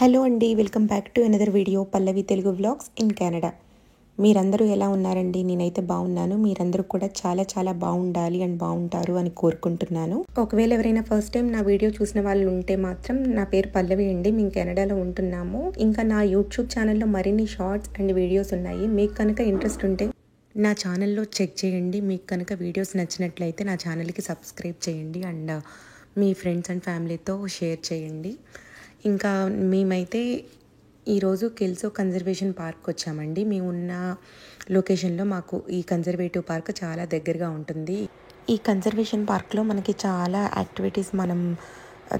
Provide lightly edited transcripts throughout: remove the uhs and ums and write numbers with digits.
Hello అండి, welcome back to another video Pallavi Telugu vlogs in Canada. మీరందరూ ఎలా ఉన్నారండి? నేనైతే బాగున్నాను. మీరందరూ కూడా చాలా చాలా బాగుండాలి అండ్ బాగుంటారు అని కోరుకుంటున్నాను. ఒకవేళ ఎవరైనా ఫస్ట్ టైం నా వీడియో చూసిన వాళ్ళు ఉంటే మాత్రం నా పేరు పల్లవి అండి. మేము కెనడాలో ఉంటున్నాము. ఇంకా నా యూట్యూబ్ ఛానల్లో మరిన్ని షార్ట్స్ అండ్ వీడియోస్ ఉన్నాయి. మీకు కనుక ఇంట్రెస్ట్ ఉంటే నా ఛానల్లో చెక్ చేయండి. మీకు కనుక వీడియోస్ నచ్చినట్లయితే నా ఛానల్కి సబ్స్క్రైబ్ చేయండి అండ్ మీ ఫ్రెండ్స్ అండ్ ఫ్యామిలీతో షేర్ చేయండి. ఇంకా మేమైతే ఈరోజు కెల్సో కన్జర్వేషన్ పార్క్ వచ్చామండి. మేము ఉన్న లొకేషన్లో మాకు ఈ కన్జర్వేటివ్ పార్క్ చాలా దగ్గరగా ఉంటుంది. ఈ కన్జర్వేషన్ పార్క్లో మనకి చాలా యాక్టివిటీస్ మనం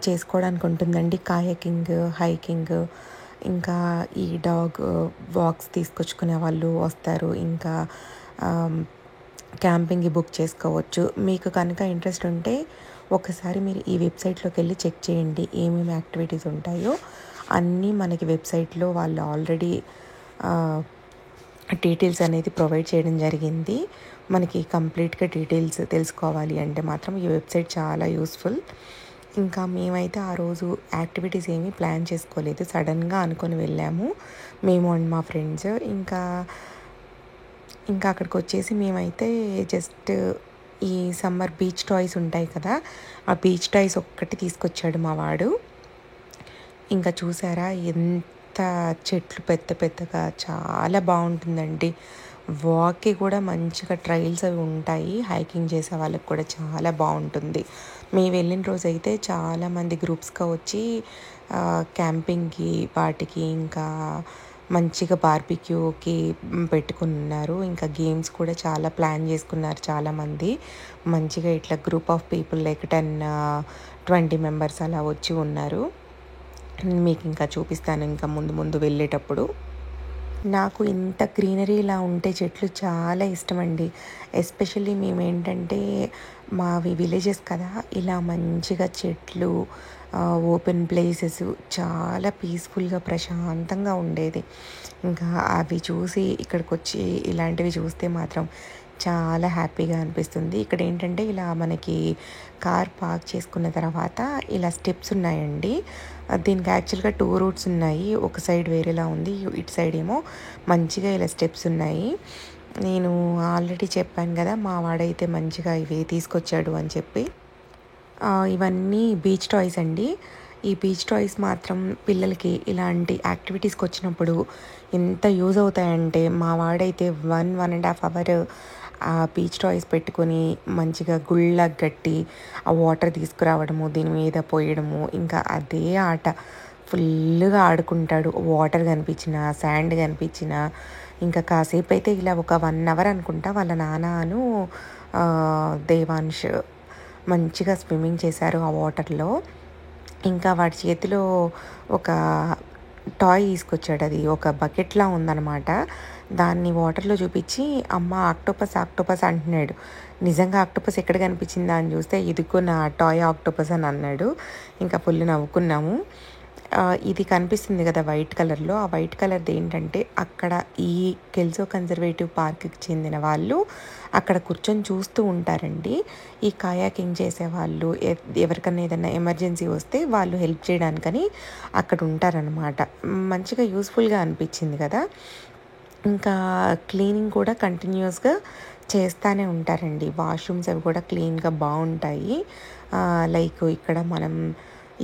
చేసుకోవడానికి ఉంటుందండి. కాయకింగ్, హైకింగ్, ఇంకా ఈ డాగ్ వాక్స్ తీసుకొచ్చుకునే వాళ్ళు వస్తారు. ఇంకా క్యాంపింగ్కి బుక్ చేసుకోవచ్చు. మీకు కనుక ఇంట్రెస్ట్ ఉంటే ఒకసారి మీరు ఈ వెబ్సైట్లోకి వెళ్ళి చెక్ చేయండి. ఏమేమి యాక్టివిటీస్ ఉంటాయో అన్నీ మనకి వెబ్సైట్లో వాళ్ళు ఆల్రెడీ డీటెయిల్స్ అనేది ప్రొవైడ్ చేయడం జరిగింది. మనకి కంప్లీట్గా డీటెయిల్స్ తెలుసుకోవాలి అంటే మాత్రం ఈ వెబ్సైట్ చాలా యూస్ఫుల్. ఇంకా మేమైతే ఆ రోజు యాక్టివిటీస్ ఏమీ ప్లాన్ చేసుకోలేదు, సడన్గా అనుకొని వెళ్ళాము మేము అండ్ మా ఫ్రెండ్స్. ఇంకా అక్కడికి వచ్చేసి మేమైతే జస్ట్ ఈ సమ్మర్ బీచ్ టాయ్స్ ఉంటాయి కదా, ఆ బీచ్ టాయ్స్ ఒక్కటి తీసుకొచ్చాడు మా వాడు. ఇంకా చూసారా ఎంత చెట్లు పెద్ద పెద్దగా, చాలా బాగుంటుందండి. వాక్కి కూడా మంచిగా ట్రైల్స్ అవి ఉంటాయి. హైకింగ్ చేసే వాళ్ళకి కూడా చాలా బాగుంటుంది. మేము వెళ్ళిన రోజు అయితే చాలామంది గ్రూప్స్గా వచ్చి క్యాంపింగ్కి వాటికి ఇంకా మంచిగా బార్బిక్యూకి పెట్టుకున్నారు. ఇంకా గేమ్స్ కూడా చాలా ప్లాన్ చేసుకున్నారు చాలామంది. మంచిగా ఇట్లా group of people like 10-20 members అలా వచ్చి ఉన్నారు. మీకు ఇంకా చూపిస్తాను ఇంకా ముందు వెళ్ళేటప్పుడు. నాకు ఇంత గ్రీనరీలా ఉంటే చెట్లు చాలా ఇష్టమండి. ఎస్పెషల్లీ మేము ఏంటంటే మావి విలేజెస్ కదా, ఇలా మంచిగా చెట్లు, ఓపెన్ ప్లేసెస్ చాలా పీస్ఫుల్గా ప్రశాంతంగా ఉండేది. ఇంకా అవి చూసి ఇక్కడికి వచ్చి ఇలాంటివి చూస్తే మాత్రం చాలా హ్యాపీగా అనిపిస్తుంది. ఇక్కడ ఏంటంటే ఇలా మనకి కార్ పార్క్ చేసుకున్న తర్వాత ఇలా స్టెప్స్ ఉన్నాయండి. దీనికి యాక్చువల్గా 2 రూట్స్ ఉన్నాయి. ఒక సైడ్ వేరేలా ఉంది, ఇటు సైడ్ ఏమో మంచిగా ఇలా స్టెప్స్ ఉన్నాయి. నేను ఆల్రెడీ చెప్పాను కదా మా వాడైతే మంచిగా ఇవి తీసుకొచ్చాడు అని చెప్పి. ఇవన్నీ బీచ్ టాయ్స్ అండి. ఈ బీచ్ టాయ్స్ మాత్రం పిల్లలకి ఇలాంటి యాక్టివిటీస్కి వచ్చినప్పుడు ఎంత యూజ్ అవుతాయంటే, మా వాడైతే 1.5 అవర్ ఆ బీచ్ టాయ్స్ పెట్టుకొని మంచిగా గుళ్ళకి కట్టి ఆ వాటర్ తీసుకురావడము, దీని మీద పోయడము, ఇంకా అదే ఆట ఫుల్గా ఆడుకుంటాడు. వాటర్ కనిపించిన, శాండ్ కనిపించిన ఇంకా కాసేపు అయితే ఇలా ఒక 1 అవర్ అనుకుంటా వాళ్ళ నాన్నను దేవాంశ్ మంచిగా స్విమ్మింగ్ చేశారు ఆ వాటర్లో. ఇంకా వాడి చేతిలో ఒక టాయ్ తీసుకొచ్చాడు. అది ఒక బకెట్లా ఉందన్నమాట. దాన్ని వాటర్లో చూపించి అమ్మ ఆక్టోపస్ అంటున్నాడు. నిజంగా ఆక్టోపస్ ఎక్కడ కనిపించిందా అని చూస్తే ఇదిగో నా టాయ్ ఆక్టోపస్ అని అన్నాడు. ఇంకా ఫుల్ నవ్వుకున్నాము. ఇది కనిపిస్తుంది కదా వైట్ కలర్లో, ఆ వైట్ కలర్ది ఏంటంటే అక్కడ ఈ కెల్సో కన్జర్వేటివ్ పార్క్కి చెందిన వాళ్ళు అక్కడ కూర్చొని చూస్తూ ఉంటారండి. ఈ కాయాకింగ్ చేసేవాళ్ళు ఎవరికన్నా ఏదైనా ఎమర్జెన్సీ వస్తే వాళ్ళు హెల్ప్ చేయడానికని అక్కడ ఉంటారనమాట. మంచిగా యూస్ఫుల్గా అనిపించింది కదా. ఇంకా క్లీనింగ్ కూడా కంటిన్యూస్గా చేస్తూనే ఉంటారండి. వాష్రూమ్స్ అవి కూడా క్లీన్గా బాగుంటాయి. లైక్ ఇక్కడ మనం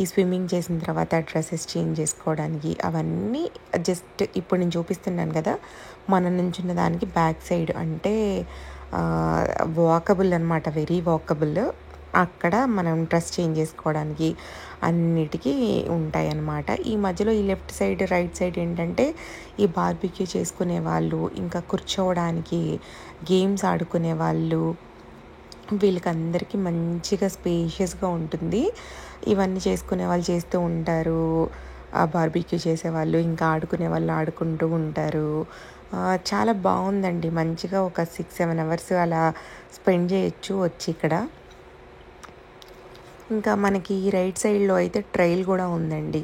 ఈ స్విమ్మింగ్ చేసిన తర్వాత డ్రెస్సెస్ చేంజ్ చేసుకోవడానికి అవన్నీ జస్ట్ ఇప్పుడు నేను చూపిస్తున్నాను కదా, మన నుంచి ఉన్న దానికి బ్యాక్ సైడ్ అంటే వాకబుల్ అనమాట, వెరీ వాకబుల్. అక్కడ మనం డ్రెస్ చేంజ్ చేసుకోవడానికి అన్నిటికీ ఉంటాయి అన్నమాట. ఈ మధ్యలో ఈ లెఫ్ట్ సైడ్ రైట్ సైడ్ ఏంటంటే ఈ బార్బిక్యూ చేసుకునే వాళ్ళు, ఇంకా కూర్చోవడానికి గేమ్స్ ఆడుకునే వాళ్ళు, వీళ్ళకందరికీ మంచిగా స్పేషియస్గా ఉంటుంది. ఇవన్నీ చేసుకునే వాళ్ళు చేస్తూ ఉంటారు, ఆ బార్బిక్యూ చేసేవాళ్ళు ఇంకా ఆడుకునే వాళ్ళు ఆడుకుంటూ ఉంటారు. చాలా బాగుందండి. మంచిగా ఒక 6-7 అవర్స్ అలా స్పెండ్ చేయొచ్చు వచ్చి ఇక్కడ. ఇంకా మనకి ఈ రైట్ సైడ్లో అయితే ట్రైల్ కూడా ఉందండి.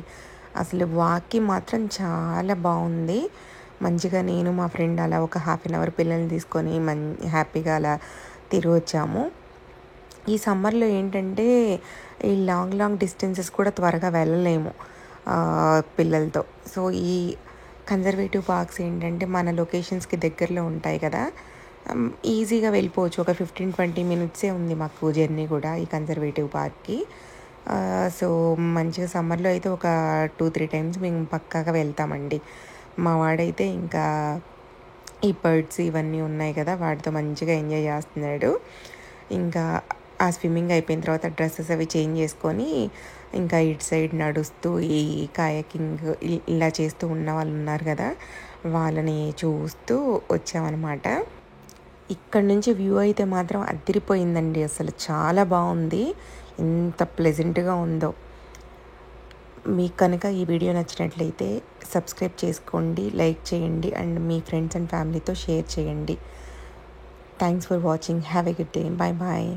అసలు వాక్కి మాత్రం చాలా బాగుంది. మంచిగా నేను మా ఫ్రెండ్ అలా ఒక 1/2 అవర్ పిల్లల్ని తీసుకొని హ్యాపీగా అలా తిరిగి వచ్చాము. ఈ సమ్మర్లో ఏంటంటే ఈ లాంగ్ డిస్టెన్సెస్ కూడా త్వరగా వెళ్ళలేము. పిల్లలతో. సో ఈ కన్జర్వేటివ్ పార్క్స్ ఏంటంటే మన లొకేషన్స్కి దగ్గరలో ఉంటాయి కదా, ఈజీగా వెళ్ళిపోవచ్చు. ఒక 15-20 మినిట్సే ఉంది మాకు జర్నీ కూడా ఈ కన్జర్వేటివ్ పార్క్కి. సో మంచిగా సమ్మర్లో అయితే ఒక 2-3 టైమ్స్ మేము పక్కాగా వెళ్తామండి. మా వాడైతే ఇంకా ఈ బర్డ్స్ ఇవన్నీ ఉన్నాయి కదా, వాటితో మంచిగా ఎంజాయ్ చేస్తున్నాడు. ఇంకా ఆ స్విమ్మింగ్ అయిపోయిన తర్వాత డ్రెస్సెస్ అవి చేంజ్ చేసుకొని ఇంకా ఇటు సైడ్ నడుస్తూ ఈ కాయకింగ్ ఇలా చేస్తూ ఉన్న వాళ్ళు ఉన్నారు కదా, వాళ్ళని చూస్తూ వచ్చామన్నమాట. ఇక్కడ నుంచి వ్యూ అయితే మాత్రం అదిరిపోయిందండి. అసలు చాలా బాగుంది. ఎంత ప్లెజెంట్గా ఉందో. మీకు కనుక ఈ వీడియో నచ్చినట్లయితే సబ్స్క్రైబ్ చేసుకోండి, లైక్ చేయండి అండ్ మీ ఫ్రెండ్స్ అండ్ ఫ్యామిలీతో షేర్ చేయండి. Thanks for watching. Have a good day. Bye bye.